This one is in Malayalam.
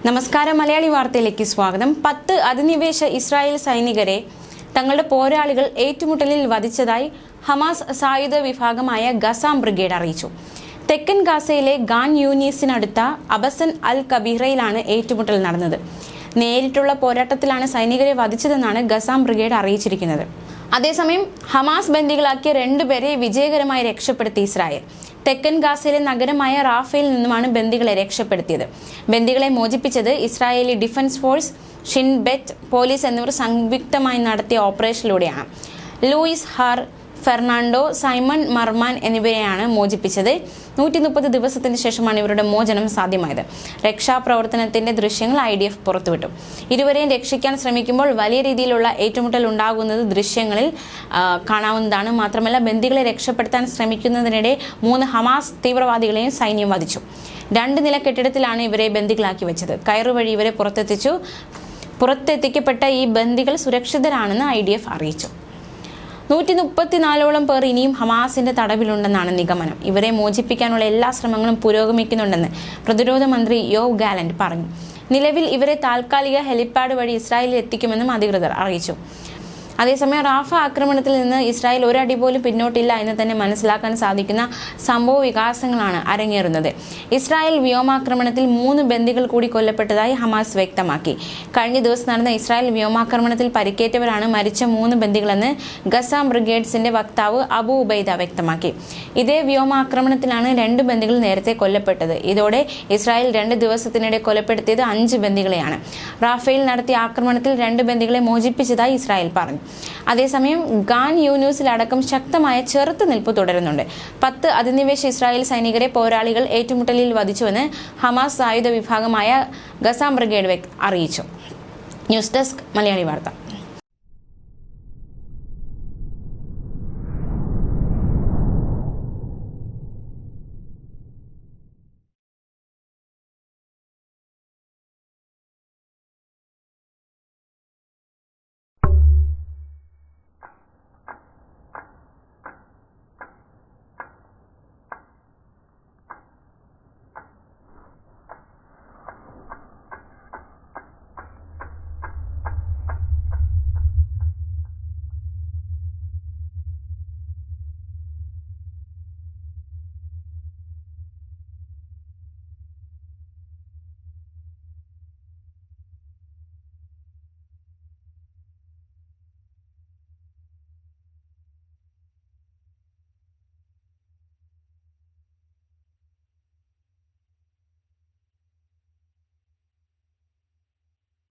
നമസ്കാരം, മലയാളി വാർത്തയിലേക്ക് സ്വാഗതം. 10 അധിനിവേശ ഇസ്രായേൽ സൈനികരെ തങ്ങളുടെ പോരാളികൾ ഏറ്റുമുട്ടലിൽ വധിച്ചതായി ഹമാസ് സായുധ വിഭാഗമായ ഗസാം ബ്രിഗേഡ് അറിയിച്ചു. തെക്കൻ ഗാസയിലെ ഗാൻ യൂനീസിനടുത്ത അബസൻ അൽ കബീറയിലാണ് ഏറ്റുമുട്ടൽ നടന്നത്. നേരിട്ടുള്ള പോരാട്ടത്തിലാണ് സൈനികരെ വധിച്ചതെന്നാണ് ഗസാം ബ്രിഗേഡ് അറിയിച്ചിരിക്കുന്നത്. അതേസമയം ഹമാസ് ബന്ദികളാക്കിയ 2 പേരെ വിജയകരമായി രക്ഷപ്പെടുത്തി ഇസ്രായേൽ. തെക്കൻ ഗാസയിലെ നഗരമായ റാഫയിൽ നിന്നുമാണ് ബന്ദികളെ രക്ഷപ്പെടുത്തിയത്. ബന്ദികളെ മോചിപ്പിച്ചത് Israeli defence force, Shin Bet police എന്നിവർ സംയുക്തമായി നടത്തിയ ഓപ്പറേഷനിലൂടെയാണ്. Louis Har, Fernando, Simon Marman എന്നിവരെയാണ് മോചിപ്പിച്ചത്. 130 ദിവസത്തിന് ശേഷമാണ് ഇവരുടെ മോചനം സാധ്യമായത്. രക്ഷാപ്രവർത്തനത്തിന്റെ ദൃശ്യങ്ങൾ IDF പുറത്തുവിട്ടു. ഇരുവരെയും രക്ഷിക്കാൻ ശ്രമിക്കുമ്പോൾ വലിയ രീതിയിലുള്ള ഏറ്റുമുട്ടൽ ഉണ്ടാകുന്നത് ദൃശ്യങ്ങളിൽ കാണാവുന്നതാണ്. മാത്രമല്ല, ബന്ദികളെ രക്ഷപ്പെടുത്താൻ ശ്രമിക്കുന്നതിനിടെ 3 ഹമാസ് തീവ്രവാദികളെയും സൈന്യം വധിച്ചു. 2 നില കെട്ടിടത്തിലാണ് ഇവരെ ബന്ദികളാക്കി വെച്ചത്. കയറുവഴി ഇവരെ പുറത്തെത്തിക്കപ്പെട്ട ഈ ബന്ദികൾ സുരക്ഷിതരാണെന്ന് IDF അറിയിച്ചു. 134ഓളം പേർ ഇനിയും ഹമാസിന്റെ തടവിലുണ്ടെന്നാണ് നിഗമനം. ഇവരെ മോചിപ്പിക്കാനുള്ള എല്ലാ ശ്രമങ്ങളും പുരോഗമിക്കുന്നുണ്ടെന്ന് പ്രതിരോധ മന്ത്രി യോവ് ഗാലന്റ് പറഞ്ഞു. നിലവിൽ ഇവരെ താൽക്കാലിക ഹെലിപ്പാഡ് വഴി ഇസ്രായേലിൽ എത്തിക്കുമെന്നും അധികൃതർ അറിയിച്ചു. അതേസമയം റാഫ ആക്രമണത്തിൽ നിന്ന് ഇസ്രായേൽ ഒരടി പോലും പിന്നോട്ടില്ല എന്ന് തന്നെ മനസ്സിലാക്കാൻ സാധിക്കുന്ന സംഭവ വികാസങ്ങളാണ് അരങ്ങേറുന്നത്. ഇസ്രായേൽ വ്യോമാക്രമണത്തിൽ 3 ബന്ദികൾ കൂടി കൊല്ലപ്പെട്ടതായി ഹമാസ് വ്യക്തമാക്കി. കഴിഞ്ഞ ദിവസം നടന്ന ഇസ്രായേൽ വ്യോമാക്രമണത്തിൽ പരിക്കേറ്റവരാണ് മരിച്ച 3 ബന്ദികളെന്ന് ഗസാം ബ്രിഗേഡ്സിന്റെ വക്താവ് അബു ഉബൈദ വ്യക്തമാക്കി. ഇതേ വ്യോമാക്രമണത്തിലാണ് 2 ബന്ദികൾ നേരത്തെ കൊല്ലപ്പെട്ടത്. ഇതോടെ ഇസ്രായേൽ 2 ദിവസത്തിനിടെ കൊലപ്പെടുത്തിയത് 5 ബന്ദികളെയാണ്. റാഫയിൽ നടത്തിയ ആക്രമണത്തിൽ 2 ബന്ദികളെ മോചിപ്പിച്ചതായി ഇസ്രായേൽ പറഞ്ഞു. അതേസമയം ഗാൻ യൂനൂസിലടക്കം ശക്തമായ ചെറുത്തുനിൽപ്പ് തുടരുന്നുണ്ട്. 10 അധിനിവേശ ഇസ്രായേൽ സൈനികരെ പോരാളികൾ ഏറ്റുമുട്ടലിൽ വധിച്ചുവെന്ന് ഹമാസ് സായുധ വിഭാഗമായ ഗസാം ബ്രിഗേഡ് അറിയിച്ചു. ന്യൂസ് ഡെസ്ക്, മലയാളി വാർത്ത.